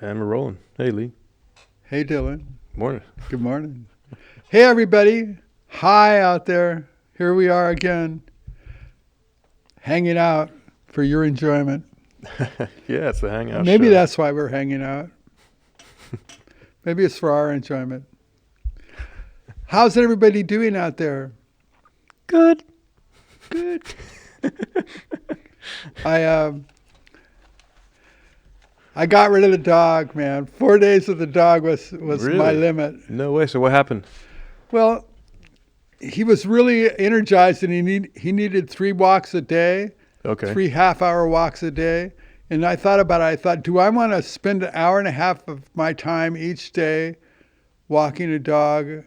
And we're rolling. Hey, Lee. Hey, Dylan. Morning. Good morning. Hey, everybody. Hi out there. Here we are again, hanging out for your enjoyment. Yeah, it's the hangout Maybe show. that's why we're hanging out. Maybe it's for our enjoyment. How's everybody doing out there? Good. Good. I got rid of the dog, man. 4 days with the dog was Really? my limit. No way. So what happened? Well, he was really energized, and he needed 3 walks a day, Okay. 3 half-hour walks a day. And I thought about it. I thought, do I want to spend an hour and a half of my time each day walking a dog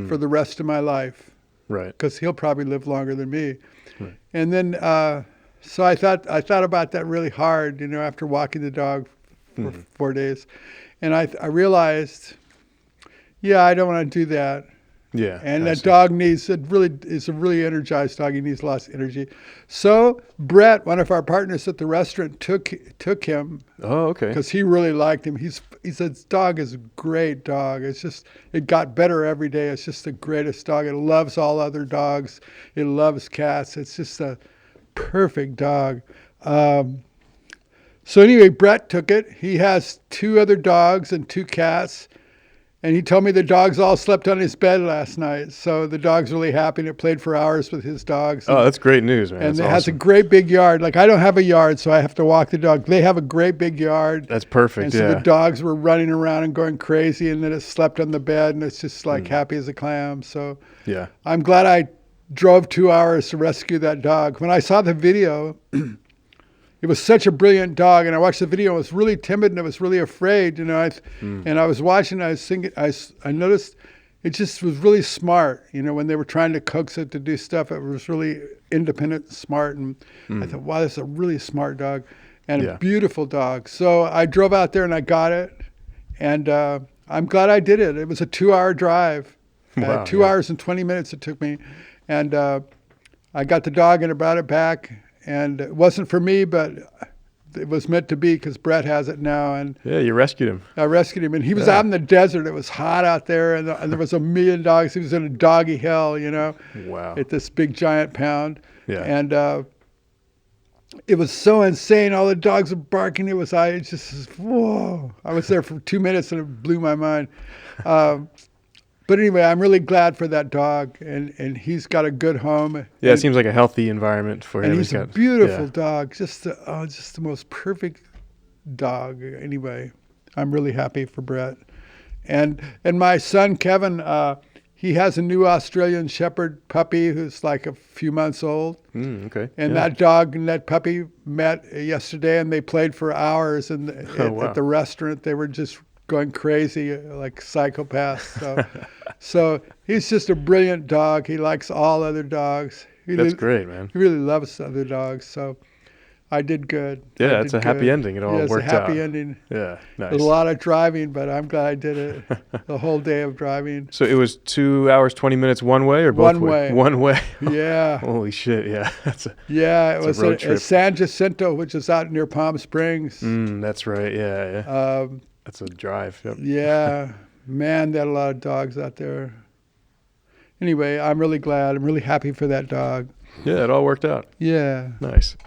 for the rest of my life? Right. Because he'll probably live longer than me. Right. And then, so I thought about that really hard, after walking the dog for 4 days. And I realized, yeah, I don't want to do that. Yeah. And I that see. dog is a really energized dog. He needs lots of energy. So Brett, one of our partners at the restaurant, took him Oh, okay. because he really liked him. He said, "This dog is a great dog. It got better every day. It's just the greatest dog. It loves all other dogs. It loves cats. It's just a perfect dog." So anyway, Brett took it. He has 2 other dogs and 2 cats. And he told me the dogs all slept on his bed last night. So the dog's really happy, and it played for hours with his dogs. Oh, that's great news, man. And That's it has a awesome. great big yard. Like, I don't have a yard, so I have to walk the dog. They have a great big yard. That's perfect. And so Yeah. the dogs were running around and going crazy, and then it slept on the bed, and it's just like happy as a clam. So Yeah. I'm glad I drove 2 hours to rescue that dog. When I saw the video, it was such a brilliant dog, and I watched the video. It was really timid, and it was really afraid. And I was watching. I was thinking. I noticed it just was really smart. When they were trying to coax it to do stuff, it was really independent, and smart. And I thought, wow, this is a really smart dog, and Yeah. a beautiful dog. So I drove out there and I got it, and I'm glad I did it. It was a 2-hour drive, Wow, 2 yeah. hours and 20 minutes it took me, and I got the dog and I brought it back. And it wasn't for me, but it was meant to be because Brett has it now. And Yeah, you rescued him. I rescued him. And he was Yeah. out in the desert. It was hot out there, and there was a million dogs. He was in a doggy hell, Wow. at this big giant pound. Yeah. And it was so insane. All the dogs were barking. It's just, whoa. I was there for 2 minutes, and it blew my mind. But anyway, I'm really glad for that dog, and he's got a good home. Yeah, it seems like a healthy environment for him. And he's a got- beautiful yeah. dog, just the most perfect dog. Anyway, I'm really happy for Brett, and my son Kevin. He has a new Australian Shepherd puppy who's like a few months old, Okay. and yeah. that dog and that puppy met yesterday, and they played for hours. And Oh, wow. at the restaurant, they were just going crazy like psychopaths. So he's just a brilliant dog. He likes all other dogs. That's great, man. He really loves other dogs, so I did good. Yeah, it's a happy ending. It all It's worked a happy out. ending. Yeah, nice. There's a lot of driving, but I'm glad I did it. The whole day of driving. So it was 2 hours, 20 minutes one way or both One way? way. One way. Yeah. Holy shit, yeah. That's Yeah, it It's was a road at trip. San Jacinto, which is out near Palm Springs. that's right. Yeah. That's a drive. Yep. Yeah, man, they had a lot of dogs out there. Anyway, I'm really glad. I'm really happy for that dog. Yeah, it all worked out. Yeah. Nice.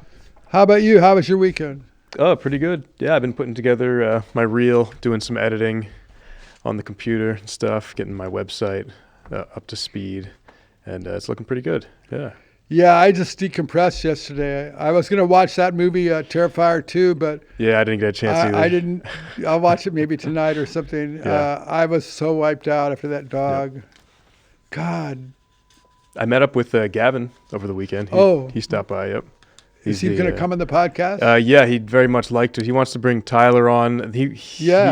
How about you? How was your weekend? Oh, pretty good. Yeah, I've been putting together my reel, doing some editing on the computer and stuff, getting my website up to speed, and it's looking pretty good. Yeah. Yeah, I just decompressed yesterday. I was going to watch that movie, Terrifier 2, but Yeah, I didn't get a chance either. I didn't. I'll watch it maybe tonight or something. Yeah. I was so wiped out after that dog. God. I met up with Gavin over the weekend. He stopped by. Yep. Is he going to come on the podcast? Yeah, he'd very much like to. He wants to bring Tyler on. He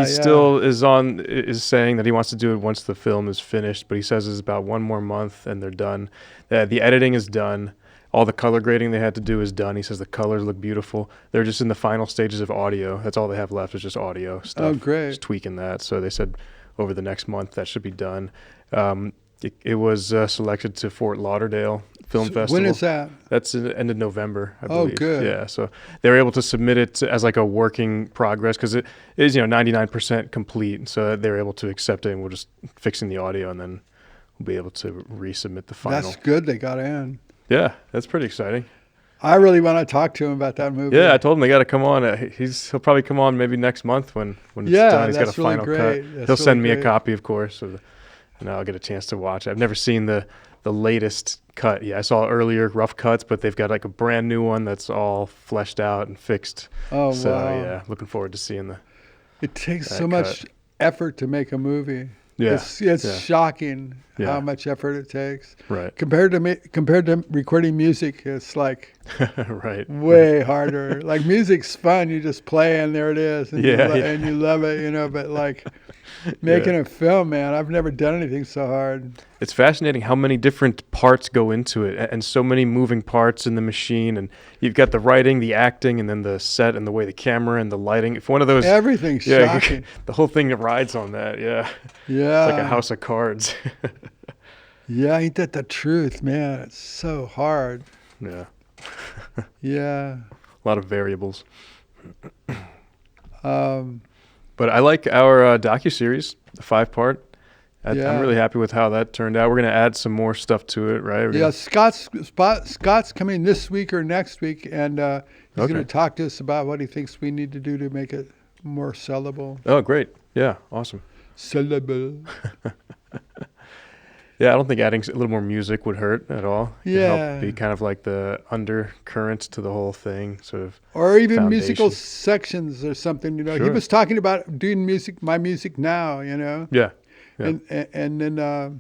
still is saying that he wants to do it once the film is finished, but he says it's about 1 more month and they're done. The editing is done. All the color grading they had to do is done. He says the colors look beautiful. They're just in the final stages of audio. That's all they have left is just audio stuff. Oh, great. Just tweaking that. So they said over the next month that should be done. It was selected to Fort Lauderdale Film Festival. When is that? That's the end of November, I believe. Oh, good. Yeah, so they were able to submit it as like a working progress because it is 99% complete. So they were able to accept it, and we're just fixing the audio, and then we'll be able to resubmit the final. That's good. They got in. Yeah, that's pretty exciting. I really want to talk to him about that movie. Yeah, I told him they got to come on. He'll probably come on maybe next month when it's done. He's got a final cut. He'll send me a copy, of course, and I'll get a chance to watch it. I've never seen the latest cut. Yeah, I saw earlier rough cuts, but they've got like a brand new one that's all fleshed out and fixed. Oh, so, wow. Yeah, looking forward to seeing It takes so much effort to make a movie. Yeah, it's shocking how much effort it takes. Right. Compared to recording music, it's like right. way harder. Like music's fun. You just play and there it is, and and you love it, But like making a film, man, I've never done anything so hard. It's fascinating how many different parts go into it, and so many moving parts in the machine. And you've got the writing, the acting, and then the set and the way the camera and the lighting. If one of those, everything's shocking. The whole thing that rides on that. Yeah. Yeah. It's like a house of cards. Yeah, ain't that the truth, man? It's so hard. Yeah. Yeah. A lot of variables. But I like our docuseries, the 5-part. I'm really happy with how that turned out. We're going to add some more stuff to it, right? Scott's coming this week or next week, and he's going to talk to us about what he thinks we need to do to make it more sellable. Oh, great. Yeah, awesome. Sellable. Yeah, I don't think adding a little more music would hurt at all. It could help be kind of like the undercurrent to the whole thing, sort of. Or even musical sections or something, Sure. He was talking about doing my music now, Yeah. And then,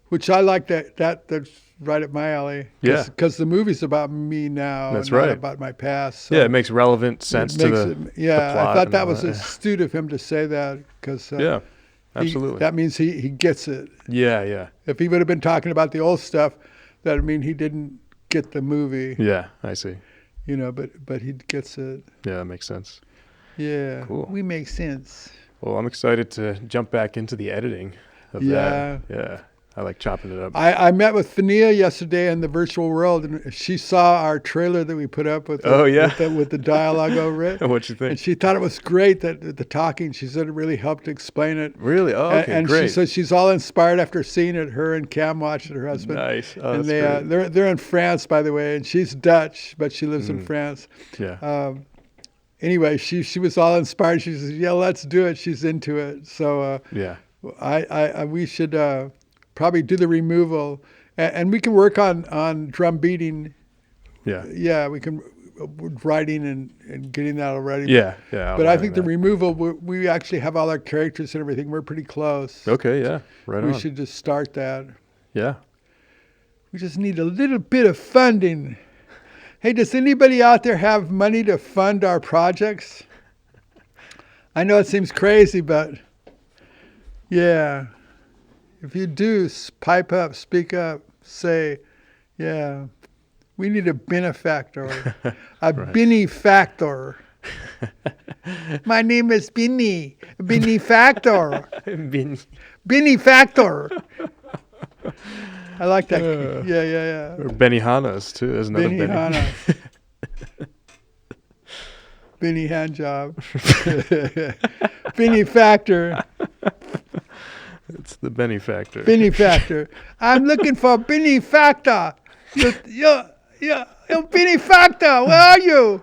which I like that's right up my alley. Yeah. Because the movie's about me now. That's not right. about my past. So yeah, it makes relevant sense to the plot. I thought that was astute of him to say that because absolutely. That means he gets it. Yeah. If he would have been talking about the old stuff, that would mean he didn't get the movie. Yeah, I see. But he gets it. Yeah, that makes sense. Yeah. Cool. We make sense. Well, I'm excited to jump back into the editing of that. Yeah. I like chopping it up. I met with Fania yesterday in the virtual world, and she saw our trailer that we put up with with the dialogue over it. What'd you think? And she thought it was great, that the talking. She said it really helped explain it. Really? Oh, okay, and great. she said she's all inspired after seeing it. Her and Cam watched it, her husband. Nice. Oh, and that's they're in France, by the way, and she's Dutch, but she lives in France. Yeah. Anyway, she was all inspired. She said, "Yeah, let's do it." She's into it. So we should probably do the removal, and we can work on drum beating. Yeah, we can writing and getting that already. Yeah. But I think the removal, we actually have all our characters and everything. We're pretty close. Okay. Yeah. Right on. We should just start that. Yeah. We just need a little bit of funding. Hey, does anybody out there have money to fund our projects? I know it seems crazy, but yeah. If you do, pipe up, speak up, say, yeah, we need a benefactor, a benefactor. My name is Benny, benefactor. Benefactor. I like that. Yeah. Or Benihana's too. There's another Benihana. Benny hand job. Benefactor. It's the benefactor. Benefactor. I'm looking for benefactor. You benefactor. Where are you?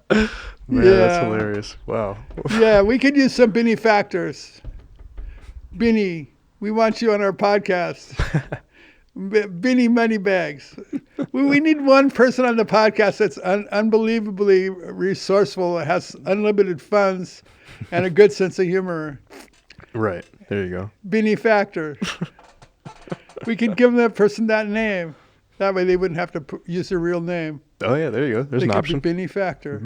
Man, that's hilarious. Wow. Yeah, we could use some benefactors. Benny, we want you on our podcast. Benny Moneybags. We need one person on the podcast that's unbelievably resourceful, has unlimited funds, and a good sense of humor. Right. There you go. Benefactor. We could give that person that name. That way they wouldn't have to use their real name. Oh, yeah. There you go. There's an option. Benefactor.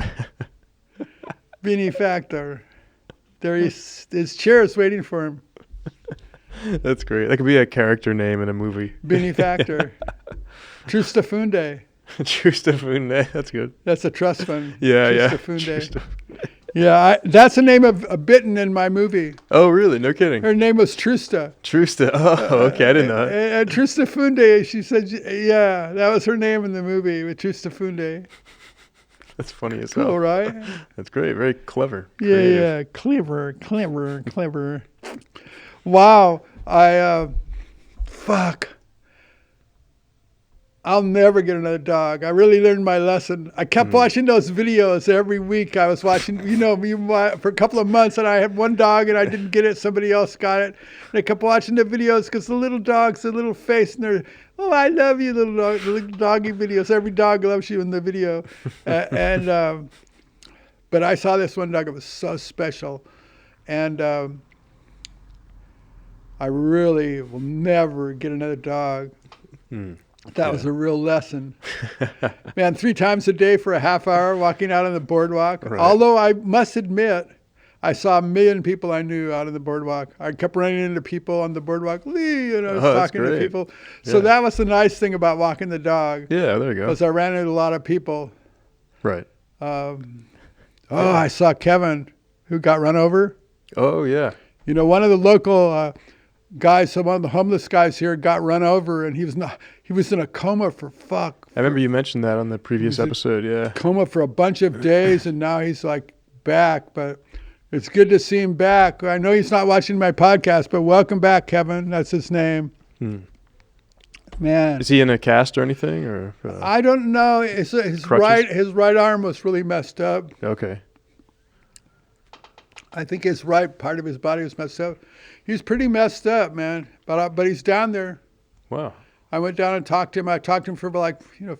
Benefactor. There his chair is waiting for him. That's great. That could be a character name in a movie. Benefactor. Trustafunde. Trustafunde. That's good. That's a trust fund. Yeah. Trustafunde. Yeah, that's the name of a Bitten in my movie. Oh, really? No kidding. Her name was Trusta. Trusta. Oh, okay. I didn't know that. And Trusta Funde, she said, yeah, that was her name in the movie, with Trusta Funde. That's funny as hell. Cool, right? That's great. Very clever. Yeah, clever. Wow. Fuck. I'll never get another dog. I really learned my lesson. I kept watching those videos every week. I was watching, for a couple of months, and I had one dog, and I didn't get it. Somebody else got it. And I kept watching the videos because the little dog's a little face, and they're, oh, I love you, little dog. The little doggy videos. Every dog loves you in the video. But I saw this one dog. It was so special. And I really will never get another dog. That was a real lesson. Man, 3 times a day for a half hour walking out on the boardwalk. Right. Although I must admit, I saw a million people I knew out on the boardwalk. I kept running into people on the boardwalk, talking to people. Yeah. So that was the nice thing about walking the dog. Yeah, there you go. Because I ran into a lot of people. Right. I saw Kevin, who got run over. Oh, yeah. One of the local guys, one of the homeless guys here, got run over, and he was in a coma for I remember you mentioned that on the previous episode, yeah. Coma for a bunch of days, and now he's like back, but it's good to see him back. I know he's not watching my podcast, but welcome back, Kevin. That's his name. Man. Is he in a cast or anything? Or I don't know. His right arm was really messed up. Okay. I think his right part of his body was messed up. He's pretty messed up, man. But he's down there. Wow. I went down and talked to him. I talked to him for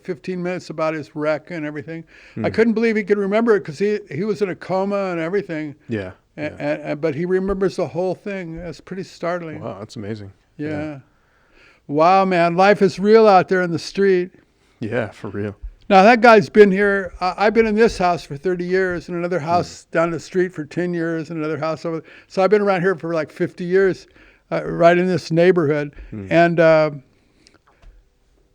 15 minutes about his wreck and everything. I couldn't believe he could remember it because he was in a coma and everything. Yeah. But he remembers the whole thing. That's pretty startling. Wow, that's amazing. Yeah. Wow, man. Life is real out there in the street. Yeah, for real. Now, that guy's been here. I've been in this house for 30 years, and another house down the street for 10 years, and another house over. So I've been around here for 50 years, right in this neighborhood. And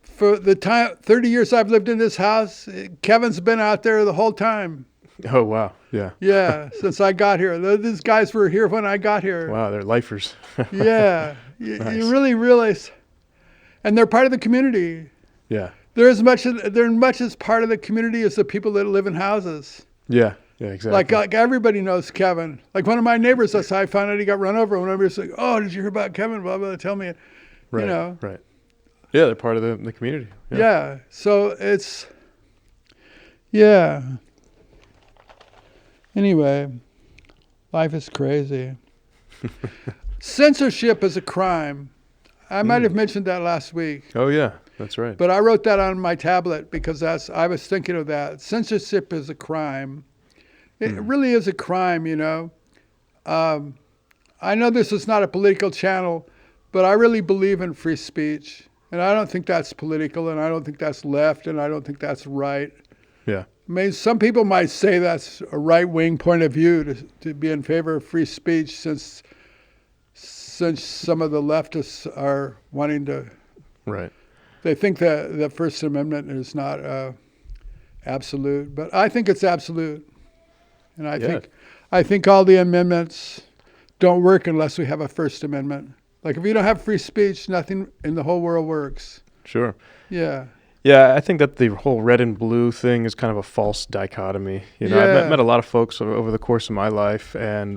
for the 30 years I've lived in this house, Kevin's been out there the whole time. Oh, wow. Yeah. Yeah, since I got here. These guys were here when I got here. Wow, they're lifers. Yeah. Nice. You really realize. And they're part of the community. Yeah. They're as much as part of the community as the people that live in houses. Yeah, exactly. Like everybody knows Kevin. Like one of my neighbors, that's how I found out he got run over. When everybody's like, "Oh, did you hear about Kevin?" Blah blah. Tell me, Right. Right. Yeah, they're part of the community. Yeah. So it's, yeah. Anyway, life is crazy. Censorship is a crime. I might have mentioned that last week. Oh yeah. That's right. But I wrote that on my tablet because I was thinking of that. Censorship is a crime. It really is a crime, I know this is not a political channel, but I really believe in free speech. And I don't think that's political, and I don't think that's left, and I don't think that's right. Yeah. I mean, some people might say that's a right-wing point of view to be in favor of free speech since some of the leftists are wanting to... Right. They think that the First Amendment is not absolute, but I think it's absolute. And I think all the amendments don't work unless we have a First Amendment. Like if you don't have free speech, nothing in the whole world works. Sure. Yeah. Yeah, I think that the whole red and blue thing is kind of a false dichotomy. I've met a lot of folks over the course of my life, and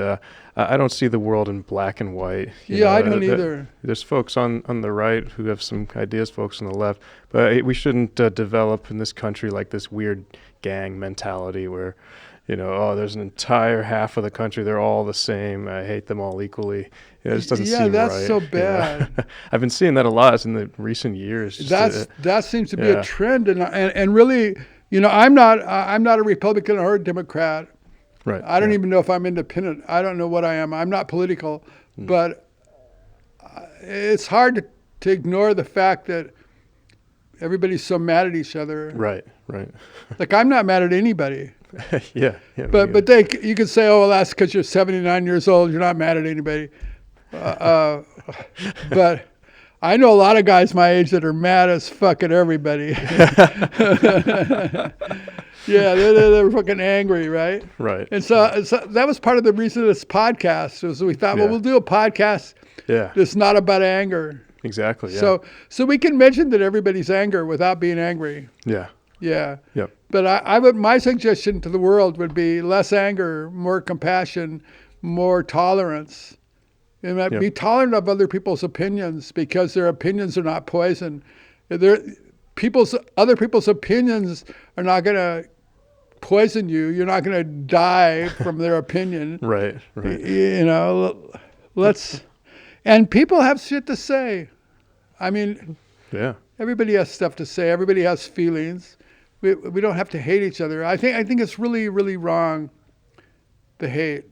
I don't see the world in black and white. I don't either. There's folks on the right who have some ideas, folks on the left, but we shouldn't develop in this country like this weird gang mentality where, there's an entire half of the country, they're all the same. I hate them all equally. It just doesn't seem right. Yeah, that's so bad. I've been seeing that a lot in the recent years. That seems to be a trend, and really, I'm not a Republican or a Democrat. Right. I don't even know if I'm independent. I don't know what I am. I'm not political, but it's hard to ignore the fact that everybody's so mad at each other. Right. Like I'm not mad at anybody. Yeah. But you could say, oh, well, that's because you're 79 years old. You're not mad at anybody. But I know a lot of guys my age that are mad as fuck at everybody. Yeah, they're fucking angry, right? Right. And so that was part of the reason of this podcast. Was we thought, well, we'll do a podcast that's not about anger. Exactly. Yeah. So we can mention that everybody's anger without being angry. Yeah. Yeah. Yep. But I would, my suggestion to the world would be less anger, more compassion, more tolerance. And be tolerant of other people's opinions, because their opinions are not poison. Other people's opinions are not going to poison you. You're not going to die from their opinion. Right. You know, and people have shit to say. I mean, everybody has stuff to say. Everybody has feelings. We don't have to hate each other. I think it's really, really wrong to hate.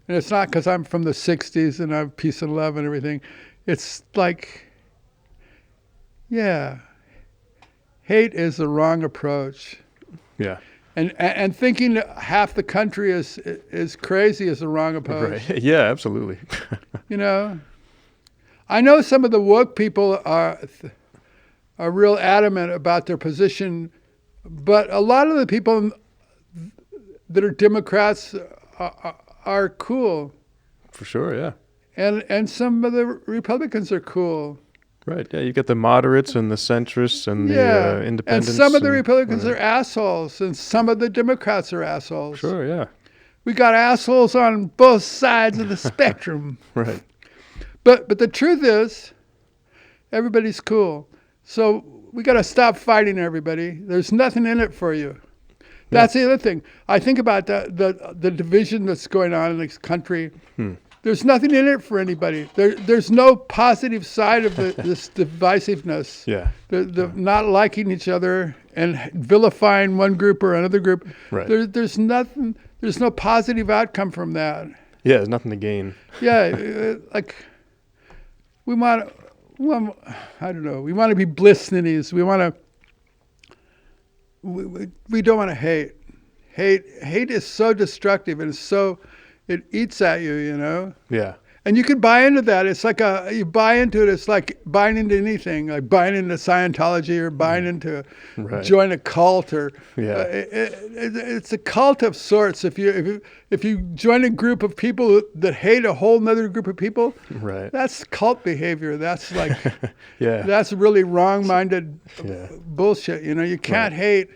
And it's not because I'm from the 60s and I have peace and love and everything. It's like, hate is the wrong approach. Yeah. And thinking that half the country is crazy is the wrong approach. Right. Yeah, absolutely. You know, I know some of the woke people are real adamant about their position, but a lot of the people that are Democrats are cool. For sure, yeah. And some of the Republicans are cool. Right, yeah. You get the moderates and the centrists and the independents. And some of the Republicans are assholes, and some of the Democrats are assholes. Sure, yeah. We got assholes on both sides of the spectrum. Right. But the truth is, everybody's cool. So we got to stop fighting everybody. There's nothing in it for you. That's the other thing. I think about the division that's going on in this country. There's nothing in it for anybody. There's no positive side of this divisiveness. Yeah. The not liking each other and vilifying one group or another group. Right. There's nothing. There's no positive outcome from that. Yeah, there's nothing to gain. Yeah, like we want. I don't know. We want to be bliss ninnies. We want to. We don't want to hate. Hate is so destructive, and it eats at you, you know? Yeah. And you can buy into that. It's like you buy into it. It's like buying into anything, like buying into Scientology or buying into join a cult or it's a cult of sorts. If you join a group of people that hate a whole nother group of people, that's cult behavior. That's like, that's really wrong-minded bullshit. You know, you can't hate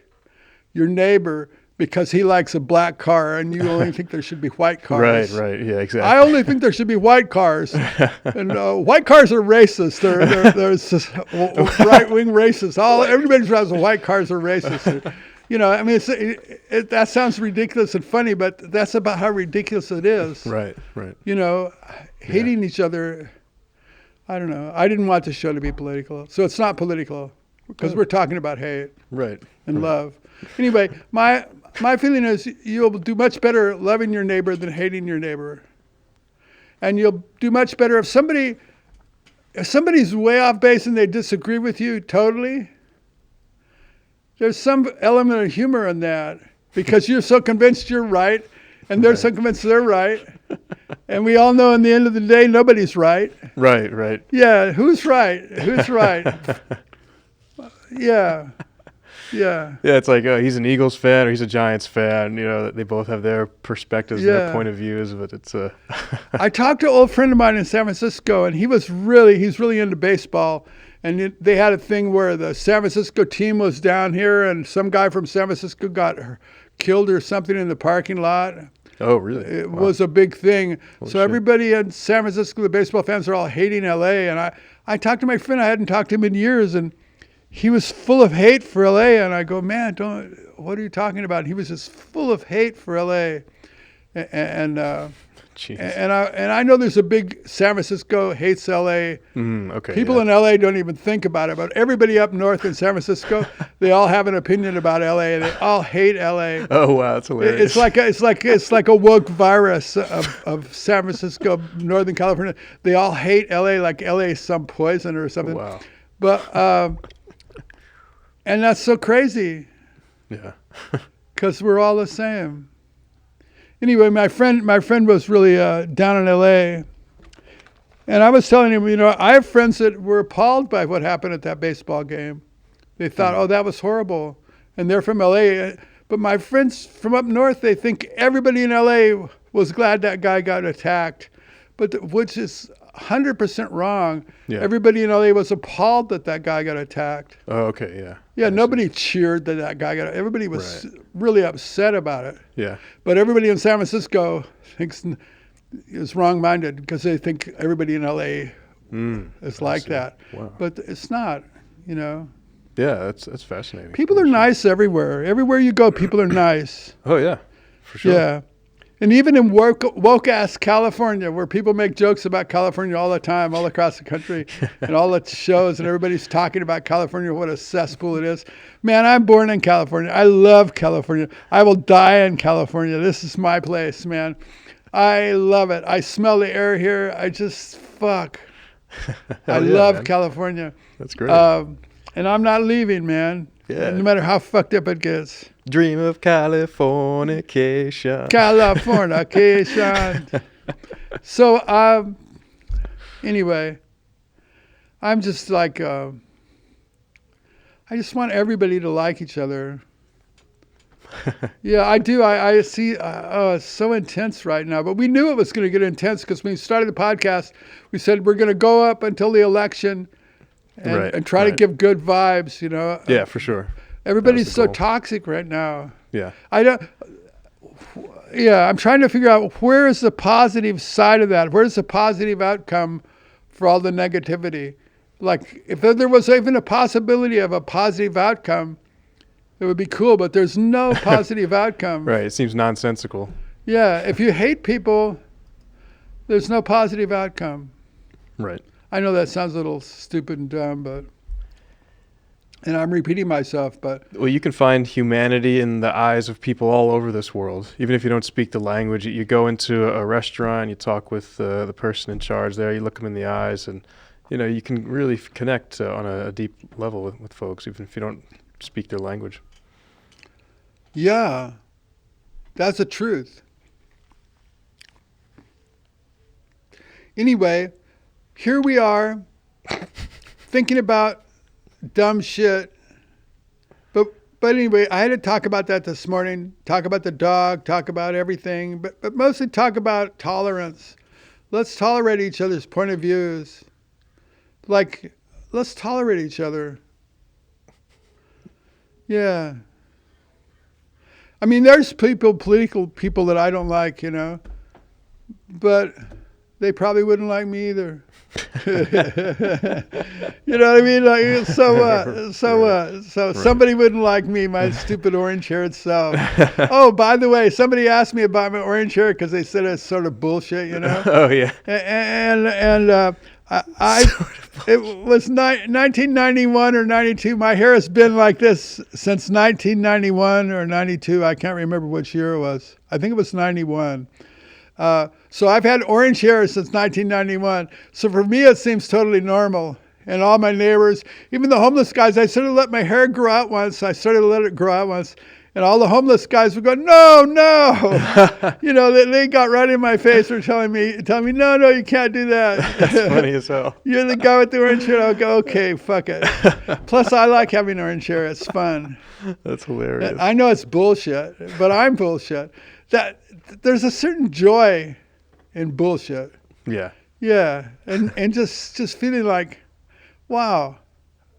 your neighbor because he likes a black car and you only think there should be white cars. Right, yeah, exactly. I only think there should be white cars. And white cars are racist. They're right-wing racists. Everybody who drives white cars are racist. You know, I mean, that sounds ridiculous and funny, but that's about how ridiculous it is. Right. You know, hating each other, I don't know. I didn't want the show to be political. So it's not political because we're talking about hate and love. Anyway, my feeling is you'll do much better loving your neighbor than hating your neighbor. And you'll do much better if somebody's way off base and they disagree with you totally. There's some element of humor in that because you're so convinced you're right and they're so convinced they're right. And we all know in the end of the day, nobody's right. Right. Yeah, who's right? Yeah, it's like he's an Eagles fan or he's a Giants fan. You know, they both have their perspectives and their point of views, but it's I talked to an old friend of mine in San Francisco, and he's really into baseball. And they had a thing where the San Francisco team was down here, and some guy from San Francisco got killed or something in the parking lot. Oh, really? It was a big thing. Holy so shit. Everybody in San Francisco, the baseball fans, are all hating LA. And I talked to my friend. I hadn't talked to him in years, and he was full of hate for LA, and I go, man, what are you talking about? And he was just full of hate for LA, and I know there's a big San Francisco hates LA. People in LA don't even think about it, but everybody up north in San Francisco, they all have an opinion about LA, and they all hate LA. Oh wow, that's hilarious. It's like a woke virus of San Francisco, Northern California. They all hate LA, like LA is some poison or something. Wow. But and that's so crazy. Yeah. Because we're all the same. Anyway, my friend was really down in LA. And I was telling him, you know, I have friends that were appalled by what happened at that baseball game. They thought, oh, that was horrible. and they're from LA. But my friends from up north, they think everybody in LA was glad that guy got attacked, which is 100% wrong. Yeah. Everybody in LA was appalled that guy got attacked. Oh, okay, yeah. Yeah, nobody cheered that guy got. Everybody was really upset about it. Yeah. But everybody in San Francisco thinks is wrong-minded because they think everybody in LA is like that. Wow. But it's not, you know. Yeah, that's fascinating. People are nice everywhere. Everywhere you go, people are nice. Oh yeah, for sure. Yeah. And even in woke-ass California, where people make jokes about California all the time, all across the country, and all the shows, and everybody's talking about California, what a cesspool it is. Man, I'm born in California. I love California. I will die in California. This is my place, man. I love it. I smell the air here. I just, fuck. I love man. California. That's great. And I'm not leaving, man. Yeah. No matter how fucked up it gets. Dream of Californication. Californication. So, anyway, I'm just like, I just want everybody to like each other. Yeah, I do. I see, it's so intense right now. But we knew it was going to get intense because when we started the podcast, we said we're going to go up until the election and try to give good vibes, you know. Yeah, for sure. Everybody's so toxic right now. Yeah. I'm trying to figure out where is the positive side of that? Where's the positive outcome for all the negativity? Like, if there was even a possibility of a positive outcome, it would be cool, but there's no positive outcome. Right, it seems nonsensical. Yeah, if you hate people, there's no positive outcome. Right. I know that sounds a little stupid and dumb, and I'm repeating myself, but... Well, you can find humanity in the eyes of people all over this world. Even if you don't speak the language, you go into a restaurant, you talk with the person in charge there, you look them in the eyes, and, you know, you can really connect on a deep level with folks, even if you don't speak their language. Yeah, that's the truth. Anyway, here we are, thinking about dumb shit. But anyway, I had to talk about that this morning, talk about the dog, talk about everything, but mostly talk about tolerance. Let's tolerate each other's point of views. Like, let's tolerate each other. Yeah. I mean, there's political people that I don't like, you know, but they probably wouldn't like me either. You know what I mean? Like, so what? So somebody wouldn't like me, my stupid orange-haired self. Oh, by the way, somebody asked me about my orange hair because they said it's sort of bullshit, you know? Oh, yeah. And it was 1991 or 92. My hair has been like this since 1991 or 92. I can't remember which year it was. I think it was 91. So I've had orange hair since 1991. So for me, it seems totally normal. And all my neighbors, even the homeless guys, I sort of let my hair grow out once. I started to let it grow out once. And all the homeless guys would go, no. You know, they got right in my face or telling me, no, you can't do that. That's funny as hell. You're the guy with the orange hair. I'll go, okay, fuck it. Plus, I like having orange hair. It's fun. That's hilarious. I know it's bullshit, but I'm bullshit. There's a certain joy in bullshit. Yeah. Yeah, and just feeling like, wow,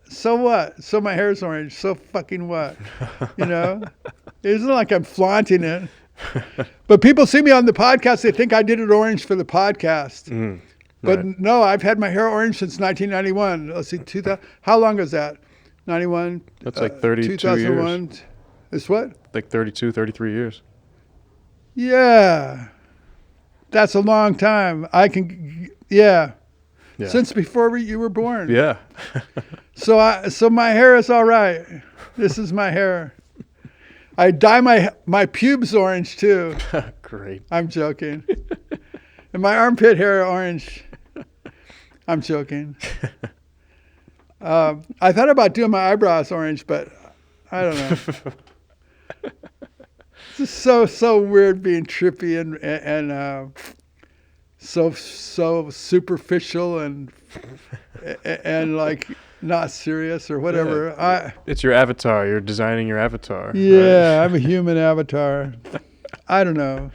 so what? So my hair's orange. So fucking what? You know? It isn't like I'm flaunting it. But people see me on the podcast, they think I did it orange for the podcast. But no, I've had my hair orange since 1991. Let's see, 2000. How long is that? 91? That's like 32 2001. years. It's what? Like 32, 33 years. Yeah. That's a long time. Yeah. Since before you were born. Yeah. So my hair is all right. This is my hair. I dye my pubes orange too. Great. I'm joking. And my armpit hair orange. I'm joking. I thought about doing my eyebrows orange, but I don't know. It's just so weird being trippy and so superficial and like not serious or whatever. Yeah, it's your avatar. You're designing your avatar. Yeah, right? I'm a human avatar. I don't know.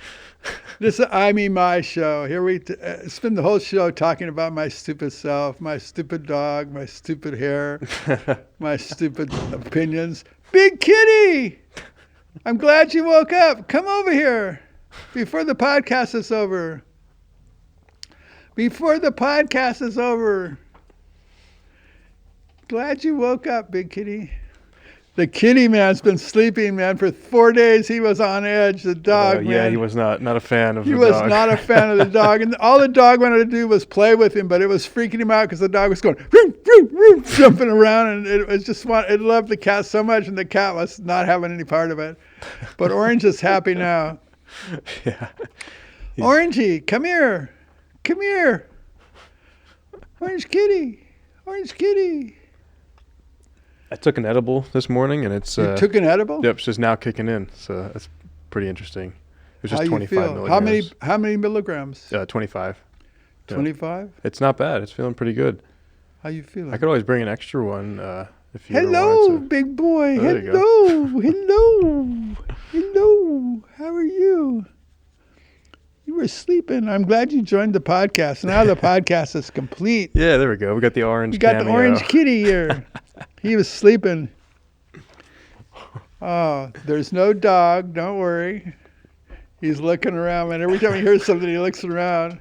This is I Me My show. Here we spend the whole show talking about my stupid self, my stupid dog, my stupid hair, my stupid opinions. Big Kitty! I'm glad you woke up. Come over here before the podcast is over. Before the podcast is over. Glad you woke up, Big Kitty. The kitty man's been sleeping, man. For 4 days, he was on edge. The dog, man. Yeah, he was not a fan of the dog. He was not a fan of the dog. And all the dog wanted to do was play with him, but it was freaking him out because the dog was going, roo, roo, roo, jumping around. And it was just it loved the cat so much, and the cat was not having any part of it. But Orange is happy now. Yeah. Orangey, come here. Come here. Orange kitty. Orange kitty. I took an edible this morning, and it's... You took an edible? Yep, it's just now kicking in, so that's pretty interesting. It was just How 25 you feel? milligrams. How many milligrams? 25. 25? It's not bad. It's feeling pretty good. How you feeling? I could always bring an extra one if you ever Hello, wanted to. big boy. Oh, there you Hello. Hello. Hello. How are you? You were sleeping. I'm glad you joined the podcast. Now the podcast is complete. Yeah, there we go. We got the orange You got cameo. the orange kitty here. He was sleeping. Oh, there's no dog. Don't worry. He's looking around, man. Every time he hears something, he looks around.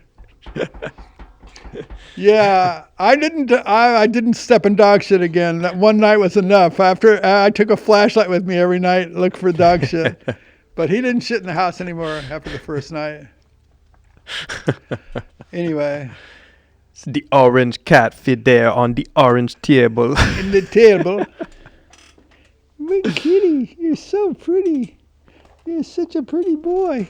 Yeah, I didn't step in dog shit again. That one night was enough. After I took a flashlight with me every night, look for dog shit. But he didn't shit in the house anymore after the first night. Anyway. It's the orange cat fit there on the orange table. In the table. Big kitty, you're so pretty. You're such a pretty boy.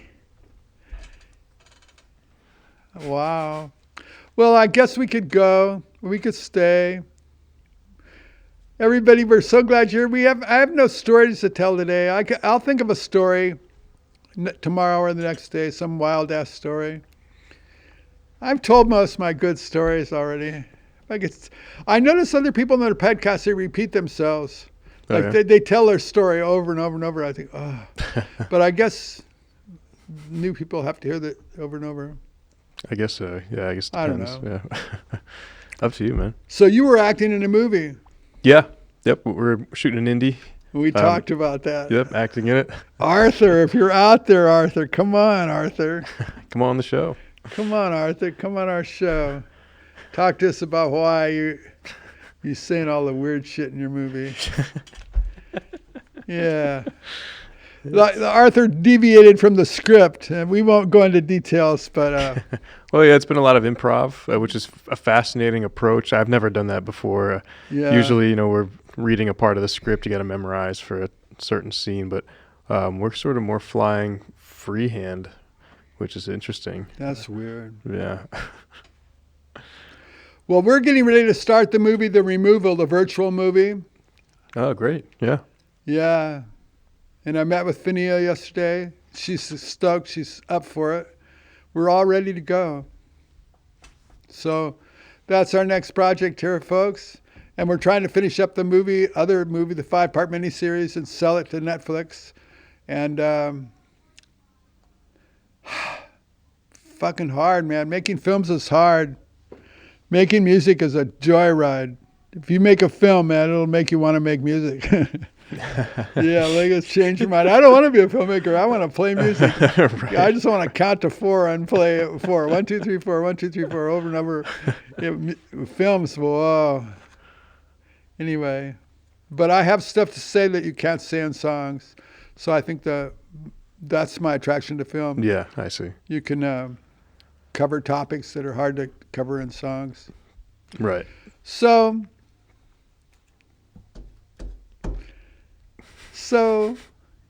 Wow. Well, I guess we could go. We could stay. Everybody, we're so glad you're here. I have no stories to tell today. I'll think of a story tomorrow or the next day, some wild-ass story. I've told most of my good stories already. I notice other people in their podcasts, they repeat themselves. Like they tell their story over and over and over. I think, oh. But I guess new people have to hear that over and over. I guess so. Yeah, I guess it depends. I don't know. Yeah. Up to you, man. So you were acting in a movie. Yeah. Yep. We're shooting an indie. We talked about that. Yep. Acting in it. Arthur, if you're out there, Arthur, come on, Arthur. Come on the show. Come on, Arthur. Come on our show. Talk to us about why you saying all the weird shit in your movie. Yeah. Arthur deviated from the script, and we won't go into details, but... Well, yeah, it's been a lot of improv, which is a fascinating approach. I've never done that before. Usually, we're reading a part of the script you got to memorize for a certain scene, but we're sort of more flying freehand, which is interesting. That's weird. Yeah. Well, we're getting ready to start the movie, The Removal, the virtual movie. Oh, great. Yeah. Yeah. And I met with Finia yesterday. She's stoked. She's up for it. We're all ready to go. So that's our next project here, folks. And we're trying to finish up the other movie, the 5-part miniseries, and sell it to Netflix. And fucking hard, man. Making films is hard. Making music is a joyride. If you make a film, man, it'll make you want to make music. Yeah, let's change your mind. I don't want to be a filmmaker. I want to play music. Right. I just want to count to 4 and play 4. 1, 2, 3, 4. 1, 2, 3, 4. Over and over. Films, whoa. Anyway, but I have stuff to say that you can't say in songs. So I think that's my attraction to film. Yeah, I see. You can cover topics that are hard to cover in songs. Right. So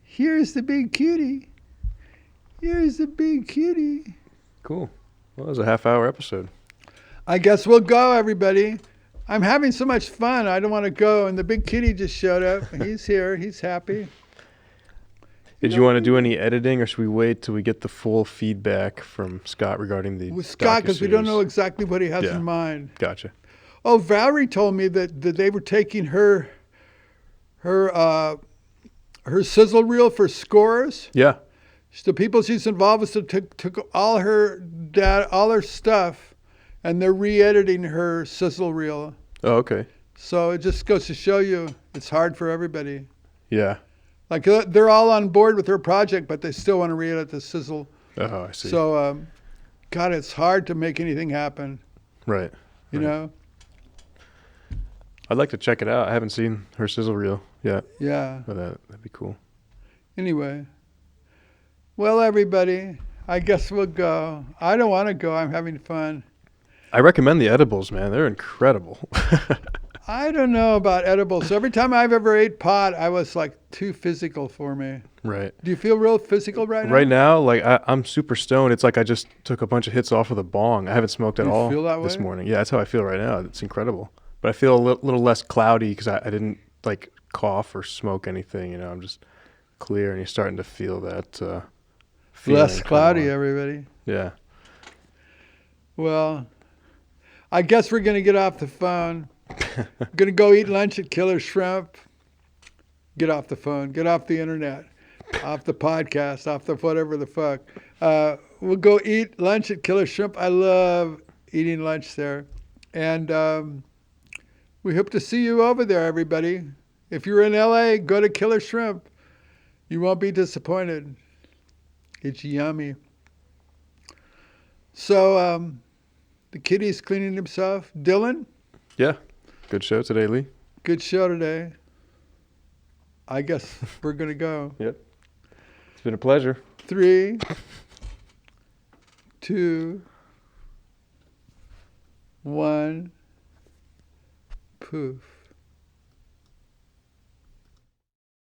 here's the big cutie. Here's the big cutie. Cool. Well, that was a half-hour episode. I guess we'll go, everybody. I'm having so much fun. I don't want to go. And the big kitty just showed up. He's here. He's happy. Did you want to do any editing, or should we wait till we get the full feedback from Scott regarding the with Scott, because we don't know exactly what he has in mind. Gotcha. Oh, Valerie told me that they were taking her sizzle reel for scores. Yeah. The people she's involved with took all her data, all her stuff, and they're re-editing her sizzle reel. Oh, okay. So it just goes to show you it's hard for everybody. Yeah. Like they're all on board with her project, but they still want to re-edit the sizzle. Oh, I see. So, God, it's hard to make anything happen. Right. You know? I'd like to check it out. I haven't seen her sizzle reel yet. Yeah. But that'd be cool. Anyway. Well, everybody, I guess we'll go. I don't want to go. I'm having fun. I recommend the edibles, man. They're incredible. I don't know about edibles. Every time I've ever ate pot, I was like too physical for me. Right. Do you feel real physical right now? Right now, like I'm super stoned. It's like I just took a bunch of hits off of the bong. I haven't smoked at all feel that way? this morning. Yeah, that's how I feel right now. It's incredible. But I feel a little less cloudy because I didn't like cough or smoke anything. You know, I'm just clear, and you're starting to feel that. Less cloudy, everybody. Yeah. Well, I guess we're going to get off the phone. Going to go eat lunch at Killer Shrimp. Get off the phone. Get off the internet. Off the podcast. Off the whatever the fuck. We'll go eat lunch at Killer Shrimp. I love eating lunch there. And we hope to see you over there, everybody. If you're in LA, go to Killer Shrimp. You won't be disappointed. It's yummy. So, the kitty's cleaning himself. Dylan? Yeah. Good show today, Lee. Good show today. I guess we're going to go. Yep. It's been a pleasure. 3, 2, 1, poof.